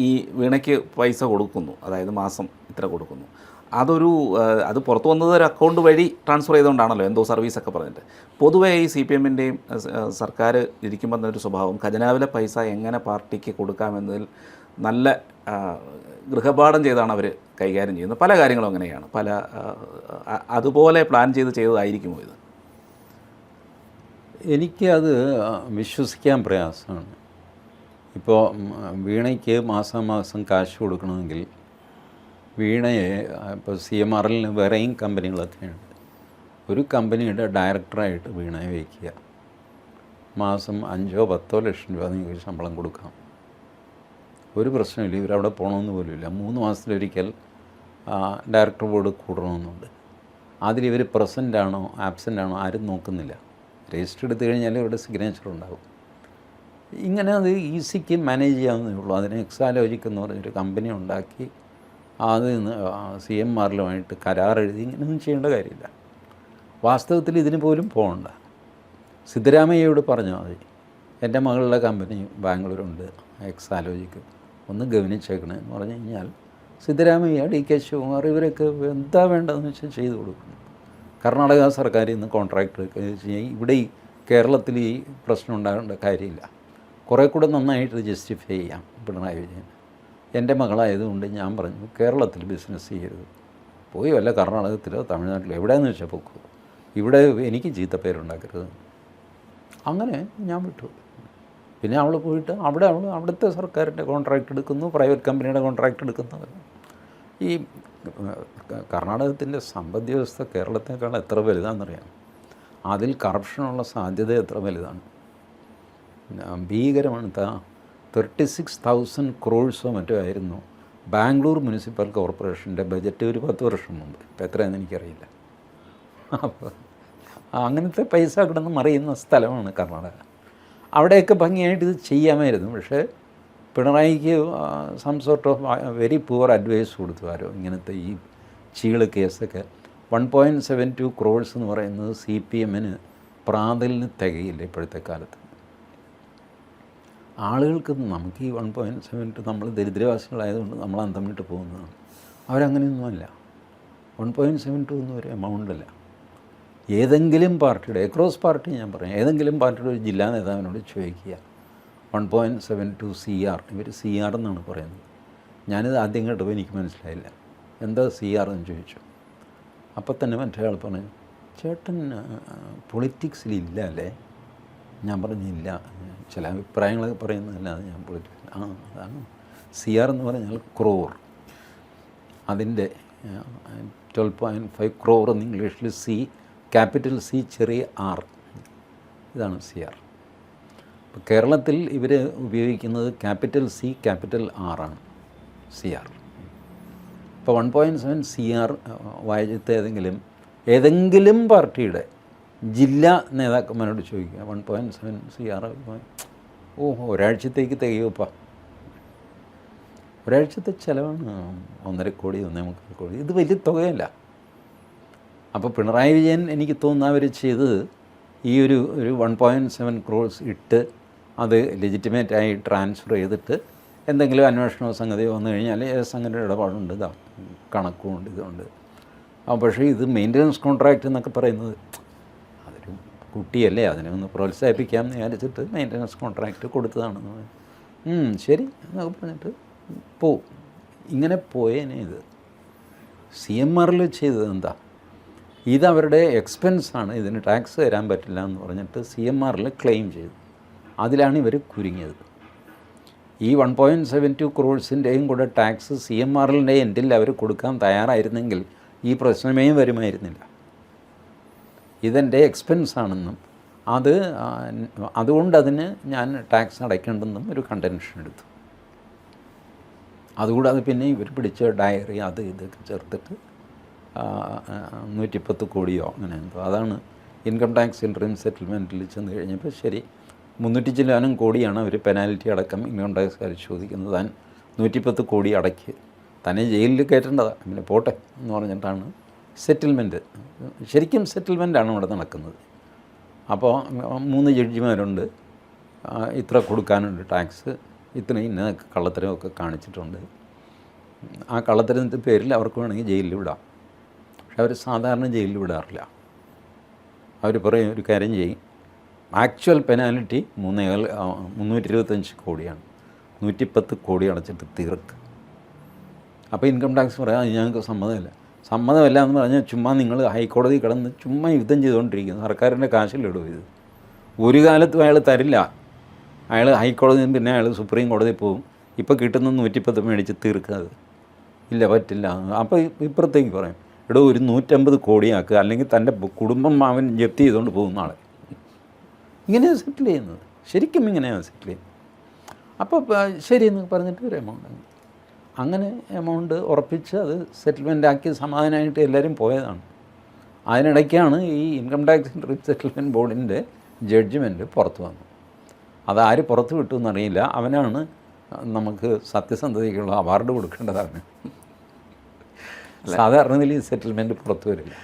ഈ വീണയ്ക്ക് പൈസ കൊടുക്കുന്നു, അതായത് മാസം ഇത്ര കൊടുക്കുന്നു, അത് പുറത്തു വന്നത് ഒരു അക്കൗണ്ട് വഴി ട്രാൻസ്ഫർ ചെയ്തുകൊണ്ടാണല്ലോ എന്തോ സർവീസൊക്കെ പറഞ്ഞിട്ട്. പൊതുവേ ഈ CPMൻ്റെയും സർക്കാർ ഇരിക്കുമ്പോൾ ഒരു സ്വഭാവം ഖജനാവിലെ പൈസ എങ്ങനെ പാർട്ടിക്ക് കൊടുക്കാമെന്നതിൽ നല്ല ഗൃഹപാഠം ചെയ്താണ് അവർ കൈകാര്യം ചെയ്യുന്നത്. പല കാര്യങ്ങളും അങ്ങനെയാണ്. അതുപോലെ പ്ലാൻ ചെയ്തതായിരിക്കുമോ ഇത്? എനിക്കത് വിശ്വസിക്കാൻ പ്രയാസമാണ്. ഇപ്പോൾ വീണയ്ക്ക് മാസം കാശ് കൊടുക്കണമെങ്കിൽ വീണയെ ഇപ്പോൾ CMRL വേറെയും കമ്പനികളൊക്കെയുണ്ട്. ഒരു കമ്പനിയുടെ ഡയറക്ടറായിട്ട് വീണയെ വയ്ക്കുക, മാസം 5-10 ലക്ഷം രൂപ നിങ്ങൾക്ക് ശമ്പളം കൊടുക്കാം, ഒരു പ്രശ്നമില്ല. ഇവരവിടെ പോകണമെന്ന് പോലുമില്ല. 3 മാസത്തിലൊരിക്കൽ ഡയറക്ടർ ബോർഡ് കൂടണമെന്നുണ്ട്. അതിലിവർ പ്രസൻ്റ് ആണോ ആബ്സെൻ്റ് ആണോ ആരും നോക്കുന്നില്ല. രജിസ്റ്റർ എടുത്തു കഴിഞ്ഞാൽ ഇവരുടെ സിഗ്നേച്ചർ ഉണ്ടാകും. ഇങ്ങനെ അത് ഈസിക്ക് മാനേജ് ചെയ്യാവുന്നേ ഉള്ളൂ. അതിന് എക്സാലോജിക് എന്ന് പറഞ്ഞൊരു കമ്പനി ഉണ്ടാക്കി അത് CMRലുമായിട്ട് കരാർ എഴുതി ഇങ്ങനെയൊന്നും ചെയ്യേണ്ട കാര്യമില്ല. വാസ്തവത്തിൽ ഇതിന് പോലും പോകണ്ട. സിദ്ധരാമയ്യയോട് പറഞ്ഞാൽ മതി, എൻ്റെ മകളുടെ കമ്പനി ബാംഗ്ലൂരുണ്ട് എക്സാലോജിക്ക്, ഒന്ന് ഗവനിച്ചേക്കണേ എന്ന് പറഞ്ഞു കഴിഞ്ഞാൽ സിദ്ധരാമയ്യ, DK ശിവകുമാർ ഇവരൊക്കെ എന്താ വേണ്ടതെന്ന് വെച്ചാൽ ചെയ്തു കൊടുക്കുന്നു. കർണാടക സർക്കാരിൽ നിന്ന് കോൺട്രാക്ട് ഇവിടെ ഈ കേരളത്തിൽ ഈ പ്രശ്നം ഉണ്ടാകേണ്ട കാര്യമില്ല. കുറേ കൂടെ നന്നായിട്ട് ജസ്റ്റിഫൈ ചെയ്യാം പിണറായി വിജയൻ. എൻ്റെ മകളായതുകൊണ്ട് ഞാൻ പറഞ്ഞു കേരളത്തിൽ ബിസിനസ് ചെയ്യരുത്, പോയി വല്ല കർണാടകത്തിലോ തമിഴ്നാട്ടിലോ എവിടെയെന്ന് വെച്ചാൽ പോക്കൂ, ഇവിടെ എനിക്ക് ചീത്തപ്പേരുണ്ടാക്കരുത്. അങ്ങനെ ഞാൻ വിട്ടു. പിന്നെ അവൾ പോയിട്ട് അവിടുത്തെ സർക്കാരിൻ്റെ കോൺട്രാക്റ്റ് എടുക്കുന്നു, പ്രൈവറ്റ് കമ്പനിയുടെ കോൺട്രാക്റ്റ് എടുക്കുന്നു. ഈ കർണാടകത്തിൻ്റെ സമ്പദ് വ്യവസ്ഥ കേരളത്തേക്കാൾ എത്ര വലുതാണെന്നറിയാം. അതിൽ കറപ്ഷനുള്ള സാധ്യത എത്ര വലുതാണ്, ഭീകരമാണ്. 36,000 crores മറ്റോ ആയിരുന്നു ബാംഗ്ലൂർ മുനിസിപ്പൽ കോർപ്പറേഷൻ്റെ ബജറ്റ് ഒരു 10 വർഷം മുമ്പ്. ഇപ്പോൾ എത്രയാണെന്ന് എനിക്കറിയില്ല. അപ്പോൾ അങ്ങനത്തെ പൈസ കിടന്ന് മറിയുന്ന സ്ഥലമാണ് കർണാടക. അവിടെയൊക്കെ ഭംഗിയായിട്ട് ഇത് ചെയ്യാമായിരുന്നു. പക്ഷേ പിണറായിക്ക് some sort of very poor advice കൊടുത്തു ആരോ. ഇങ്ങനത്തെ ഈ ചീള് കേസൊക്കെ 1.72 crores എന്ന് പറയുന്നത് CPMന് പ്രാതലിന് തികയില്ല ഇപ്പോഴത്തെ കാലത്ത്. ആളുകൾക്ക് നമുക്ക് ഈ 1.72 നമ്മൾ ദരിദ്രവാസികളായതുകൊണ്ട് നമ്മൾ അന്തം വിട്ട് പോകുന്നതാണ്. അവരങ്ങനെയൊന്നുമല്ല. 1.72 ഒന്നും ഒരു എമൗണ്ടല്ല. ഏതെങ്കിലും പാർട്ടിയുടെ എക്രോസ് പാർട്ടി ഞാൻ പറയാം, ഏതെങ്കിലും പാർട്ടിയുടെ ഒരു ജില്ലാ നേതാവിനോട് ചോദിക്കുക 1.72 CR. ഇവർ CR എന്നാണ് പറയുന്നത്. ഞാനിത് ആദ്യം കേട്ടപ്പോൾ എനിക്ക് മനസ്സിലായില്ല, എന്താ CR എന്ന് ചോദിച്ചു. അപ്പം തന്നെ മറ്റേ ആൾ പറഞ്ഞു, ചേട്ടൻ പൊളിറ്റിക്സിലില്ല അല്ലേ? ഞാൻ പറഞ്ഞില്ല, ചില അഭിപ്രായങ്ങളൊക്കെ പറയുന്നതല്ലാതെ ഞാൻ പൊളിറ്റിക്സ് അതാണ്. CR എന്ന് പറഞ്ഞാൽ ക്രോർ. അതിൻ്റെ 12.5 crore എന്ന് ഇംഗ്ലീഷിൽ ക്യാപിറ്റൽ C ചെറിയ R, ഇതാണ് CR. ഇപ്പോൾ കേരളത്തിൽ ഇവർ ഉപയോഗിക്കുന്നത് ക്യാപിറ്റൽ C ക്യാപിറ്റൽ R ആണ് CR. ഇപ്പോൾ 1.7 CR വായിച്ചത്തെ ഏതെങ്കിലും പാർട്ടിയുടെ ജില്ലാ നേതാക്കന്മാരോട് ചോദിക്കുക 1.7 CR. ഒരാഴ്ചത്തേക്ക് തികയുപ്പാ. ഒരാഴ്ചത്തെ ചിലവാണ് 1.5 കോടി 1.25 കോടി. ഇത് വലിയ തുകയല്ല. അപ്പോൾ പിണറായി വിജയൻ എനിക്ക് തോന്നുന്നു അവർ ചെയ്തത് ഈ ഒരു 1.7 crores ഇട്ട് അത് ലെജിറ്റിമേറ്റായി ട്രാൻസ്ഫർ ചെയ്തിട്ട് എന്തെങ്കിലും അന്വേഷണമോ സംഗതിയോ വന്നു കഴിഞ്ഞാൽ സംഗതിയുടെ ഇടപാടുണ്ട്, ഇതാ കണക്കുമുണ്ട്, ഇതുണ്ട്. പക്ഷേ ഇത് മെയിൻ്റനൻസ് കോൺട്രാക്റ്റ് എന്നൊക്കെ പറയുന്നത് അതൊരു കുട്ടിയല്ലേ, അതിനെ ഒന്ന് പ്രോത്സാഹിപ്പിക്കാം എന്ന് വിചാരിച്ചിട്ട് മെയിൻ്റനൻസ് കോൺട്രാക്റ്റ് കൊടുത്തതാണെന്ന് പറഞ്ഞു. ശരി എന്നൊക്കെ പറഞ്ഞിട്ട് പോവും. ഇങ്ങനെ പോയേനെ. ഇത് CMRൽ ചെയ്തത് എന്താ? ഇതവരുടെ എക്സ്പെൻസാണ്, ഇതിന് ടാക്സ് തരാൻ പറ്റില്ല എന്ന് പറഞ്ഞിട്ട് CMRൽ ക്ലെയിം ചെയ്തു. അതിലാണ് ഇവർ കുരുങ്ങിയത്. ഈ 1.72 crores കൂടെ ടാക്സ് CMRലിൻ്റെ എൻഡിൽ അവർ കൊടുക്കാൻ തയ്യാറായിരുന്നെങ്കിൽ ഈ പ്രശ്നമേ വരുമായിരുന്നില്ല. ഇതെൻ്റെ എക്സ്പെൻസാണെന്നും അതുകൊണ്ട് അതിന് ഞാൻ ടാക്സ് അടയ്ക്കേണ്ടെന്നും ഒരു കണ്ടൻഷൻ എടുത്തു. അതുകൂടാതെ പിന്നെ ഇവർ പിടിച്ച ഡയറി അത് ഇതൊക്കെ ചേർത്തിട്ട് 110 കോടിയോ അങ്ങനെ എന്തോ, അതാണ് ഇൻകം ടാക്സ് ഇൻട്രീം സെറ്റിൽമെൻറ്റിൽ ചെന്ന് കഴിഞ്ഞപ്പോൾ ശരി 300 ചില്ലാനും കോടിയാണ് അവർ പെനാൽറ്റി അടക്കം ഇൻകം ടാക്സുകാർ ചോദിക്കുന്നത്. താൻ 110 കോടി അടയ്ക്ക്, തന്നെ ജയിലിൽ കയറ്റേണ്ടതാണ്, പിന്നെ പോട്ടെ എന്ന് പറഞ്ഞിട്ടാണ് സെറ്റിൽമെൻറ്റ്. ശരിക്കും സെറ്റിൽമെൻറ്റാണ് ഇവിടെ നടക്കുന്നത്. അപ്പോൾ 3 ജഡ്ജിമാരുണ്ട്, ഇത്ര കൊടുക്കാനുണ്ട് ടാക്സ്, ഇത്രയും ഇന്ന കള്ളത്തരമൊക്കെ കാണിച്ചിട്ടുണ്ട്. ആ കള്ളത്തരത്തിൻ്റെ പേരിൽ അവർക്ക് വേണമെങ്കിൽ ജയിലിൽ വിടാം. പക്ഷെ അവർ സാധാരണ ജയിലിൽ വിടാറില്ല. അവർ പറയും ഒരു കാര്യം ചെയ്യും, ആക്ച്വൽ പെനാൽറ്റി 325 കോടിയാണ്, 110 കോടി അടച്ചിട്ട് തീർക്ക്. അപ്പോൾ ഇൻകം ടാക്സ് പറയാം അത് ഞങ്ങൾക്ക് സമ്മതമല്ല എന്ന് പറഞ്ഞാൽ ചുമ്മാ നിങ്ങൾ ഹൈക്കോടതി കിടന്ന് ചുമ്മാ യുദ്ധം ചെയ്തുകൊണ്ടിരിക്കുന്നു. സർക്കാരിൻ്റെ കാശിലിടും ഇത്. ഒരു കാലത്തും അയാൾ തരില്ല. അയാൾ ഹൈക്കോടതിയിൽ പിന്നെ അയാൾ സുപ്രീം കോടതിയിൽ പോകും. ഇപ്പോൾ കിട്ടുന്ന 110 മേടിച്ച് തീർക്കാതെ ഇല്ല, പറ്റില്ല. അപ്പോൾ ഇപ്പുറത്തേക്ക് പറയും, എടോ ഒരു 150 കോടിയാക്കുക, അല്ലെങ്കിൽ തൻ്റെ കുടുംബം അവൻ ജപ്തി ചെയ്തുകൊണ്ട് പോകുന്ന ആളെ. ഇങ്ങനെയാണ് സെറ്റിൽ ചെയ്യുന്നത്, ശരിക്കും ഇങ്ങനെയാണ് സെറ്റിൽ ചെയ്യുന്നത്. അപ്പോൾ ശരിയെന്ന് പറഞ്ഞിട്ട് ഒരു എമൗണ്ട് അങ്ങനെ എമൗണ്ട് ഉറപ്പിച്ച് അത് സെറ്റിൽമെൻ്റ് ആക്കി സമാധാനമായിട്ട് എല്ലാവരും പോയതാണ്. അതിനിടയ്ക്കാണ് ഈ ഇൻകം ടാക്സ് സെറ്റിൽമെൻറ്റ് ബോർഡിൻ്റെ ജഡ്ജ്മെൻറ്റ് പുറത്തു വന്നു. അതാര് പുറത്ത് വിട്ടു എന്നറിയില്ല. അവനാണ് നമുക്ക് സത്യസന്ധതയ്ക്കുള്ള അവാർഡ് കൊടുക്കേണ്ടതാണ്. സാധാരണ നിലയിൽ സെറ്റിൽമെൻറ്റ് പുറത്തു വരില്ല.